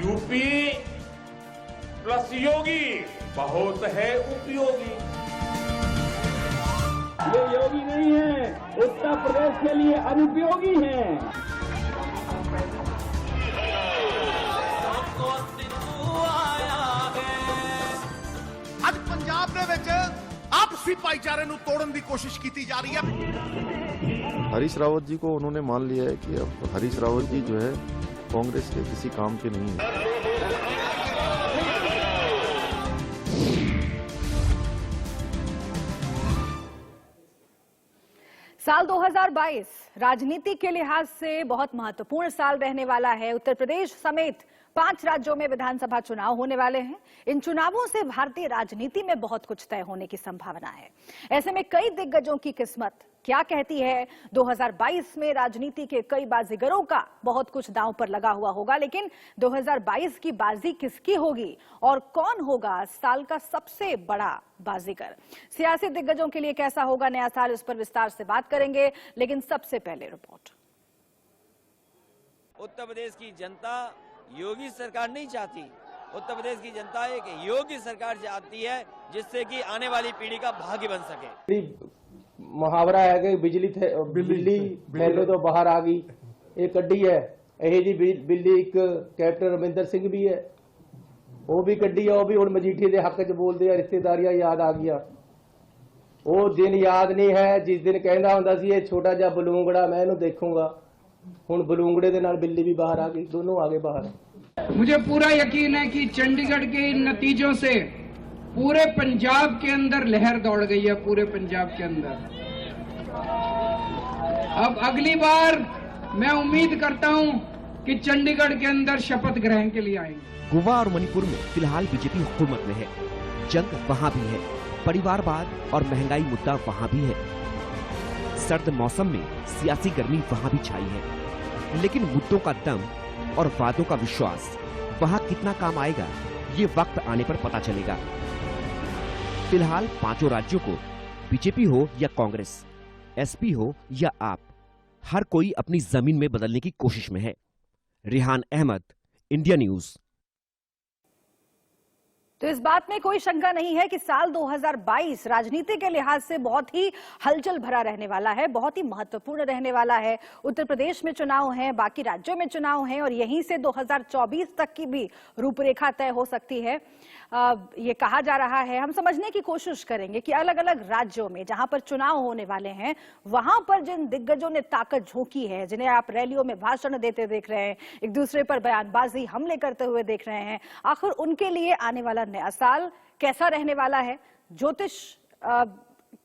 UP plus योगी बहुत है उपयोगी। ये योगी नहीं है, उत्तर प्रदेश के लिए अनुपयोगी है। ਅੱਜ ਪੰਜਾਬ ਦੇ ਵਿੱਚ आपसी भाईचारे ਨੂੰ ਤੋੜਨ ਦੀ ਕੋशिश ਕੀਤੀ ਜਾ ਰਹੀ ਹੈ। हरीश रावत जी को उन्होंने मान लिया है कि अब हरीश रावत जी जो है कांग्रेस के किसी काम के नहीं है। साल 2022 राजनीति के लिहाज से बहुत महत्वपूर्ण साल रहने वाला है। उत्तर प्रदेश समेत 5 राज्यों में विधानसभा चुनाव होने वाले हैं। इन चुनावों से भारतीय राजनीति में बहुत कुछ तय होने की संभावना है। ऐसे में कई दिग्गजों की किस्मत क्या कहती है। 2022 में राजनीति के कई बाजीगरों का बहुत कुछ दांव पर लगा हुआ होगा, लेकिन 2022 की बाजी किसकी होगी और कौन होगा साल का सबसे बड़ा बाजीगर। सियासी दिग्गजों के लिए कैसा होगा नया साल, इस पर विस्तार से बात करेंगे, लेकिन सबसे पहले रिपोर्ट। उत्तर प्रदेश की जनता योगी सरकार नहीं चाहती। उत्तर प्रदेश की जनता एक योगी सरकार चाहती है जिससे कि आने वाली पीढ़ी का भाग्य बन सके। मुहावरा है कि बिजली थैले तो बाहर आ गई, ये कड्डी है। यही जी बिल्ली एक कैप्टन रविंदर सिंह भी है, वो भी कड्डी है। वो भी हुण मजीठी के हक च बोलते हैं, रिश्तेदारियां याद आ गई। वो दिन याद नहीं है जिस दिन कहना हुंदा सी ये छोटा जिहा बलूंगड़ा मैं इहनूं देखूंगा। हुण बलूंगड़े दे नाल बिल्ली भी बाहर आ गई, दोनों आ गए बाहर। मुझे पूरा यकीन है कि चंडीगढ़ के इन नतीजों से पूरे पंजाब के अंदर लहर दौड़ गई है। पूरे पंजाब के अंदर अब अगली बार मैं उम्मीद करता हूं कि चंडीगढ़ के अंदर शपथ ग्रहण के लिए आएंगे। गोवा और मणिपुर में फिलहाल बीजेपी हुकूमत में है। जंग वहां भी है, परिवारवाद और महंगाई मुद्दा वहां भी है। सर्द मौसम में सियासी गर्मी वहां भी छाई है, लेकिन मुद्दों का दम और वादों का विश्वास वहां कितना काम आएगा ये वक्त आने पर पता चलेगा। फिलहाल 5 राज्यों को बीजेपी हो या कांग्रेस, एसपी हो या आप, हर कोई अपनी जमीन में बदलने की कोशिश में है। Rihan Ahmed, India News. तो इस बात में कोई शंका नहीं है कि साल 2022 राजनीति के लिहाज से बहुत ही हलचल भरा रहने वाला है, बहुत ही महत्वपूर्ण रहने वाला है। उत्तर प्रदेश में चुनाव हैं, बाकी राज्यों में चुनाव हैं और यहीं से 2024 तक की भी रूपरेखा तय हो सकती है। ये कहा जा रहा है, हम समझने की कोशिश करेंगे कि अलग अलग राज्यों में जहां पर चुनाव होने वाले हैं वहां पर जिन दिग्गजों ने ताकत झोंकी है, जिन्हें आप रैलियों में भाषण देते देख रहे हैं, एक दूसरे पर बयानबाजी हमले करते हुए देख रहे हैं, आखिर उनके लिए आने वाला नया साल कैसा रहने वाला है। ज्योतिष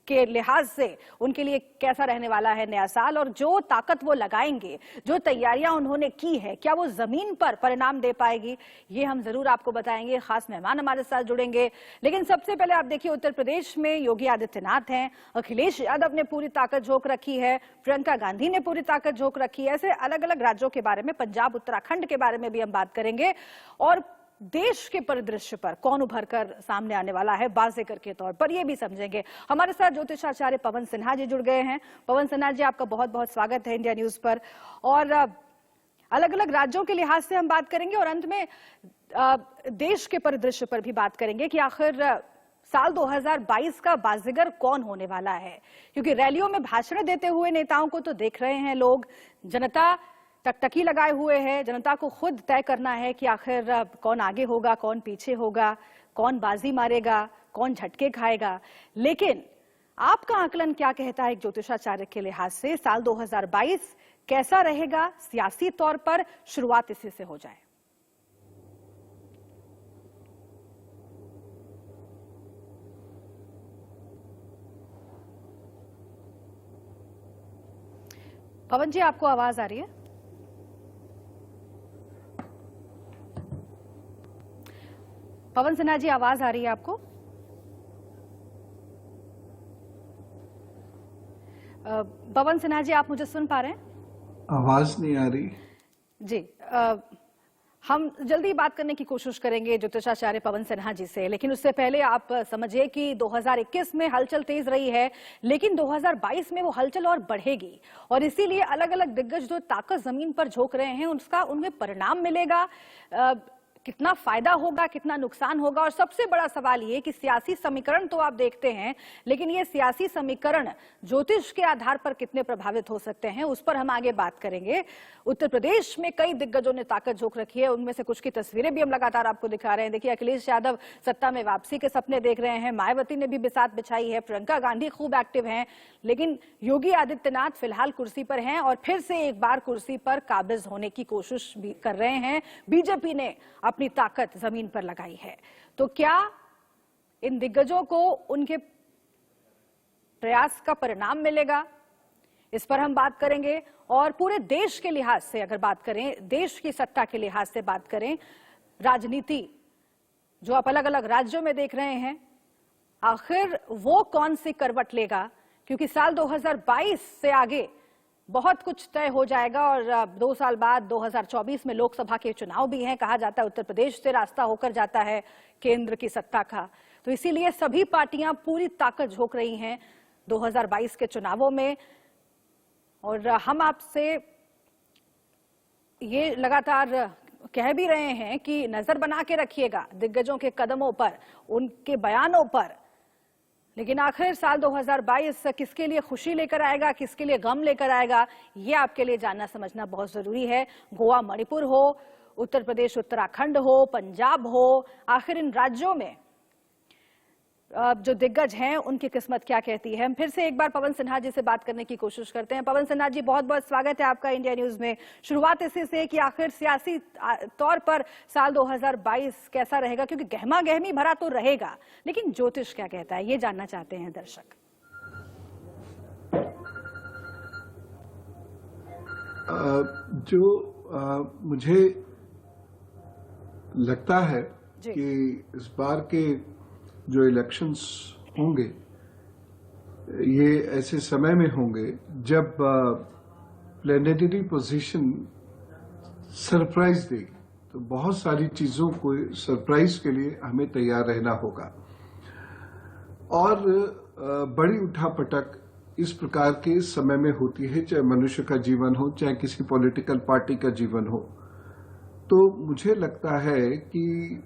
के लिहाज से उनके लिए कैसा रहने वाला है नया साल, और जो ताकत वो लगाएंगे, जो तैयारियां उन्होंने की है, क्या वो जमीन पर परिणाम दे पाएगी, ये हम जरूर आपको बताएंगे। खास मेहमान हमारे साथ जुड़ेंगे, लेकिन सबसे पहले आप देखिए उत्तर प्रदेश में योगी आदित्यनाथ हैं, अखिलेश यादव ने पूरी ताकत झोंक रखी है, प्रियंका गांधी ने पूरी ताकत झोंक रखी है। ऐसे अलग अलग राज्यों के बारे में, पंजाब उत्तराखंड के बारे में भी हम बात करेंगे और देश के परिदृश्य पर कौन उभर कर सामने आने वाला है बाजीगर के तौर पर, यह भी समझेंगे। हमारे साथ ज्योतिषाचार्य पवन सिन्हा जी जुड़ गए हैं। पवन सिन्हा जी, आपका बहुत बहुत स्वागत है इंडिया न्यूज पर। और अलग अलग राज्यों के लिहाज से हम बात करेंगे और अंत में देश के परिदृश्य पर भी बात करेंगे कि आखिर साल 2022 का बाजीगर कौन होने वाला है, क्योंकि रैलियों में भाषण देते हुए नेताओं को तो देख रहे हैं लोग, जनता टकटकी लगाए हुए है, जनता को खुद तय करना है कि आखिर कौन आगे होगा, कौन पीछे होगा, कौन बाजी मारेगा, कौन झटके खाएगा। लेकिन आपका आकलन क्या कहता है एक ज्योतिषाचार्य के लिहाज से, साल 2022 कैसा रहेगा सियासी तौर पर? शुरुआत इसी से हो जाए। पवन जी, आपको आवाज आ रही है? पवन सिन्हा जी, आवाज आ रही है आपको? पवन सिन्हा जी, आप मुझे सुन पा रहे हैं? आवाज नहीं आ रही जी। हम जल्दी बात करने की कोशिश करेंगे ज्योतिषाचार्य पवन सिन्हा जी से, लेकिन उससे पहले आप समझिए कि 2021 में हलचल तेज रही है, लेकिन 2022 में वो हलचल और बढ़ेगी और इसीलिए अलग अलग दिग्गज जो ताकत जमीन पर झोंक रहे हैं उसका उनमें परिणाम मिलेगा। कितना फायदा होगा, कितना नुकसान होगा, और सबसे बड़ा सवाल ये कि सियासी समीकरण तो आप देखते हैं, लेकिन ये सियासी समीकरण ज्योतिष के आधार पर कितने प्रभावित हो सकते हैं, उस पर हम आगे बात करेंगे। उत्तर प्रदेश में कई दिग्गजों ने ताकत झोंक रखी है, उनमें से कुछ की तस्वीरें भी हम लगातार आपको दिखा रहे हैं। देखिए, अखिलेश यादव सत्ता में वापसी के सपने देख रहे हैं, मायावती ने भी बिसात बिछाई है, प्रियंका गांधी खूब एक्टिव हैं, लेकिन योगी आदित्यनाथ फिलहाल कुर्सी पर हैं और फिर से एक बार कुर्सी पर काबिज होने की कोशिश भी कर रहे हैं। बीजेपी ने अपनी ताकत जमीन पर लगाई है, तो क्या इन दिग्गजों को उनके प्रयास का परिणाम मिलेगा, इस पर हम बात करेंगे। और पूरे देश के लिहाज से अगर बात करें, देश की सत्ता के लिहाज से बात करें, राजनीति जो आप अलग अलग राज्यों में देख रहे हैं, आखिर वो कौन सी करवट लेगा, क्योंकि साल 2022 से आगे बहुत कुछ तय हो जाएगा और 2 साल बाद 2024 में लोकसभा के चुनाव भी हैं। कहा जाता है उत्तर प्रदेश से रास्ता होकर जाता है केंद्र की सत्ता का, तो इसीलिए सभी पार्टियां पूरी ताकत झोंक रही हैं 2022 के चुनावों में। और हम आपसे ये लगातार कह भी रहे हैं कि नजर बना के रखिएगा दिग्गजों के कदमों पर, उनके बयानों पर, लेकिन आखिर साल 2022 किसके लिए खुशी लेकर आएगा, किसके लिए गम लेकर आएगा, ये आपके लिए जानना समझना बहुत जरूरी है। गोवा मणिपुर हो, उत्तर प्रदेश उत्तराखंड हो, पंजाब हो, आखिर इन राज्यों में जो दिग्गज हैं उनकी किस्मत क्या कहती है। हम फिर से एक बार पवन सिन्हा जी से बात करने की कोशिश करते हैं। पवन सिन्हा जी, बहुत बहुत स्वागत है आपका इंडिया न्यूज में। शुरुआत इसी से कि आखिर सियासी तौर पर साल 2022 कैसा रहेगा, क्योंकि गहमा गहमी भरा तो रहेगा, लेकिन ज्योतिष क्या कहता है ये जानना चाहते हैं दर्शक। मुझे लगता है कि इस बार के जो इलेक्शंस होंगे ये ऐसे समय में होंगे जब प्लेनेटरी पोजीशन सरप्राइज देगी, तो बहुत सारी चीजों को सरप्राइज के लिए हमें तैयार रहना होगा। और बड़ी उठापटक इस प्रकार के समय में होती है, चाहे मनुष्य का जीवन हो, चाहे किसी पॉलिटिकल पार्टी का जीवन हो। तो मुझे लगता है कि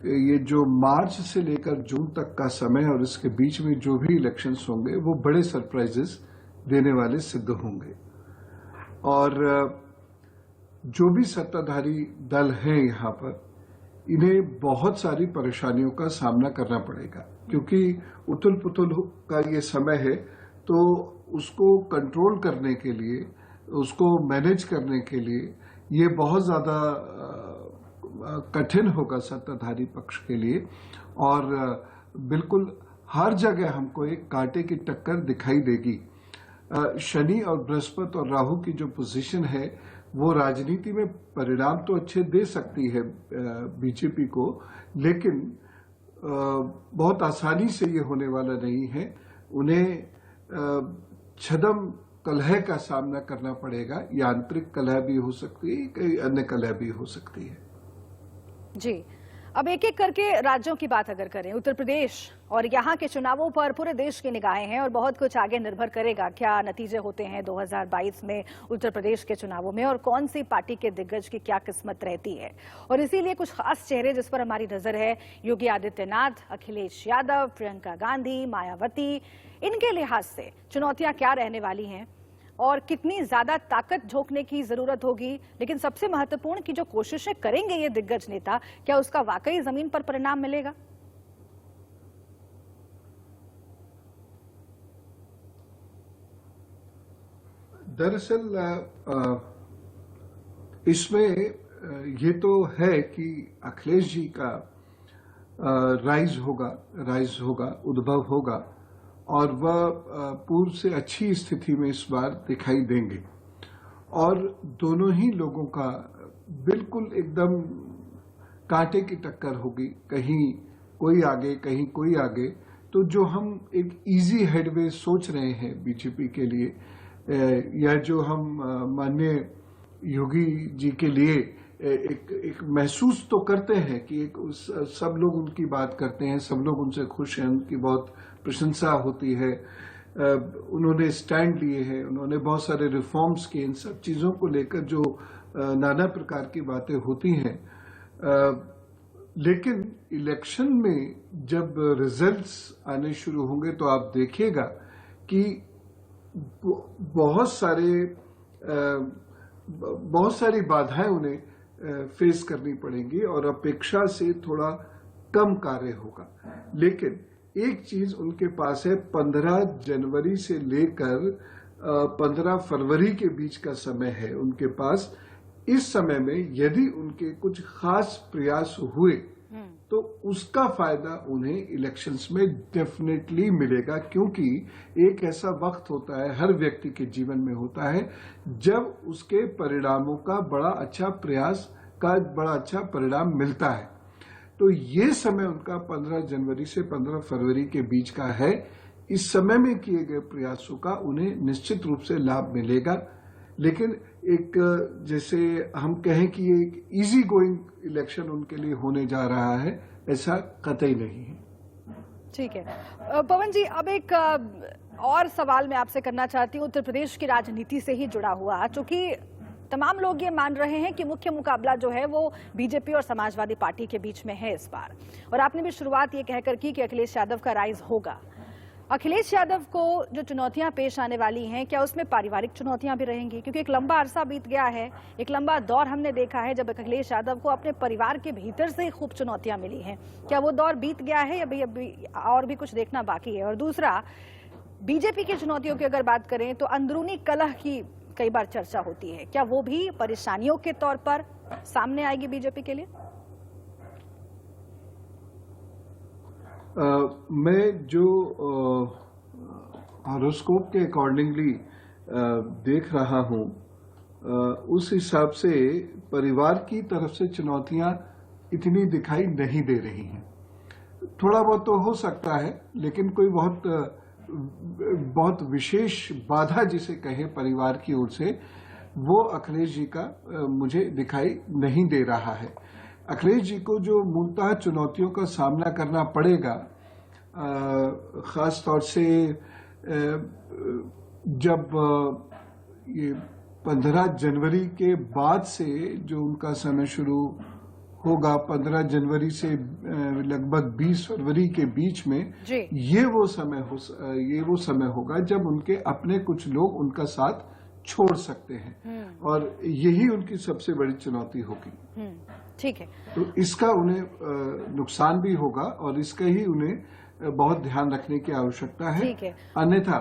ये जो मार्च से लेकर जून तक का समय और इसके बीच में जो भी इलेक्शंस होंगे वो बड़े सरप्राइजेस देने वाले सिद्ध होंगे। और जो भी सत्ताधारी दल हैं यहाँ पर, इन्हें बहुत सारी परेशानियों का सामना करना पड़ेगा, क्योंकि उथल पुथल का ये समय है, तो उसको कंट्रोल करने के लिए, उसको मैनेज करने के लिए ये बहुत ज्यादा कठिन होगा सत्ताधारी पक्ष के लिए। और बिल्कुल हर जगह हमको एक कांटे की टक्कर दिखाई देगी। शनि और बृहस्पति और राहु की जो पोजीशन है वो राजनीति में परिणाम तो अच्छे दे सकती है बीजेपी को, लेकिन बहुत आसानी से ये होने वाला नहीं है। उन्हें छदम कलह का सामना करना पड़ेगा। यांत्रिक कलह भी हो सकती है, कई अन्य कलह भी हो सकती है। जी, अब एक एक करके राज्यों की बात अगर करें, उत्तर प्रदेश और यहाँ के चुनावों पर पूरे देश की निगाहें हैं और बहुत कुछ आगे निर्भर करेगा क्या नतीजे होते हैं 2022 में उत्तर प्रदेश के चुनावों में, और कौन सी पार्टी के दिग्गज की क्या किस्मत रहती है। और इसीलिए कुछ खास चेहरे जिस पर हमारी नजर है, योगी आदित्यनाथ, अखिलेश यादव, प्रियंका गांधी, मायावती, इनके लिहाज से चुनौतियां क्या रहने वाली हैं और कितनी ज्यादा ताकत झोंकने की जरूरत होगी। लेकिन सबसे महत्वपूर्ण कि जो कोशिशें करेंगे ये दिग्गज नेता, क्या उसका वाकई जमीन पर परिणाम मिलेगा। दरअसल इसमें ये तो है कि अखिलेश जी का राइज होगा, उद्भव होगा, और वह पूर्व से अच्छी स्थिति में इस बार दिखाई देंगे। और दोनों ही लोगों का बिल्कुल एकदम कांटे की टक्कर होगी, कहीं कोई आगे कहीं कोई आगे। तो जो हम एक इजी हेडवे सोच रहे हैं बीजेपी के लिए, या जो हम माननीय योगी जी के लिए एक महसूस तो करते हैं कि सब लोग उनकी बात करते हैं, सब लोग उनसे खुश हैं, उनकी बहुत प्रशंसा होती है, उन्होंने स्टैंड लिए हैं, उन्होंने बहुत सारे रिफॉर्म्स किए, इन सब चीज़ों को लेकर जो नाना प्रकार की बातें होती हैं। लेकिन इलेक्शन में जब रिजल्ट्स आने शुरू होंगे तो आप देखिएगा कि बहुत सारी बाधाएं उन्हें फेस करनी पड़ेंगी और अपेक्षा से थोड़ा कम कार्य होगा। लेकिन एक चीज उनके पास है, 15 जनवरी से लेकर 15 फरवरी के बीच का समय है उनके पास। इस समय में यदि उनके कुछ खास प्रयास हुए तो उसका फायदा उन्हें इलेक्शंस में डेफिनेटली मिलेगा, क्योंकि एक ऐसा वक्त होता है, हर व्यक्ति के जीवन में होता है, जब उसके परिणामों का बड़ा अच्छा प्रयास का बड़ा अच्छा परिणाम मिलता है। तो ये समय उनका 15 जनवरी से 15 फरवरी के बीच का है। इस समय में किए गए प्रयासों का उन्हें निश्चित रूप से लाभ मिलेगा। लेकिन एक जैसे हम कहें कि ये एक इजी गोइंग इलेक्शन उनके लिए होने जा रहा है, ऐसा कतई नहीं है। ठीक है पवन जी, अब एक और सवाल मैं आपसे करना चाहती हूँ, उत्तर प्रदेश की राजनीति से ही जुड़ा हुआ, क्योंकि तमाम लोग ये मान रहे हैं कि मुख्य मुकाबला जो है वो बीजेपी और समाजवादी पार्टी के बीच में है इस बार। और आपने भी शुरुआत ये कहकर की कि अखिलेश यादव का राइज होगा। अखिलेश यादव को जो चुनौतियां पेश आने वाली हैं, क्या उसमें पारिवारिक चुनौतियां भी रहेंगी? क्योंकि एक लंबा अरसा बीत गया है, एक लंबा दौर हमने देखा है जब अखिलेश यादव को अपने परिवार के भीतर से खूब चुनौतियां मिली हैं। क्या वो दौर बीत गया है या अभी और भी कुछ देखना बाकी है? और दूसरा, बीजेपी की चुनौतियों की अगर बात करें तो अंदरूनी कलह की कई बार चर्चा होती है, क्या वो भी परेशानियों के तौर पर सामने आएगी बीजेपी के लिए? मैं जो हॉरोस्कोप के अकॉर्डिंगली देख रहा हूं, उस हिसाब से परिवार की तरफ से चुनौतियां इतनी दिखाई नहीं दे रही हैं। थोड़ा बहुत तो हो सकता है, लेकिन कोई बहुत विशेष बाधा जिसे कहे परिवार की ओर से, वो अखिलेश जी का मुझे दिखाई नहीं दे रहा है। अखिलेश जी को जो मूलतः चुनौतियों का सामना करना पड़ेगा, खास तौर से जब ये 15 जनवरी के बाद से जो उनका समय शुरू होगा, 15 जनवरी से लगभग 20 फरवरी के बीच में, ये वो समय होगा जब उनके अपने कुछ लोग उनका साथ छोड़ सकते हैं, और यही उनकी सबसे बड़ी चुनौती होगी। ठीक है, तो इसका उन्हें नुकसान भी होगा और इसका ही उन्हें बहुत ध्यान रखने की आवश्यकता है। अन्यथा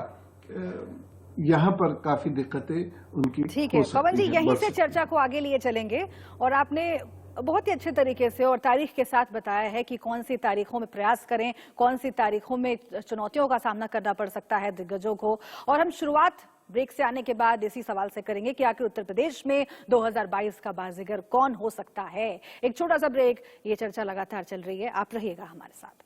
यहाँ पर काफी दिक्कतें उनकी ठीक है पवन जी, यहीं से चर्चा को आगे लिए चलेंगे। और आपने बहुत ही अच्छे तरीके से और तारीख के साथ बताया है कि कौन सी तारीखों में प्रयास करें, कौन सी तारीखों में चुनौतियों का सामना करना पड़ सकता है दिग्गजों को। और हम शुरुआत ब्रेक से आने के बाद इसी सवाल से करेंगे कि आखिर उत्तर प्रदेश में 2022 का बाजीगर कौन हो सकता है। एक छोटा सा ब्रेक, ये चर्चा लगातार चल रही है, आप रहिएगा हमारे साथ।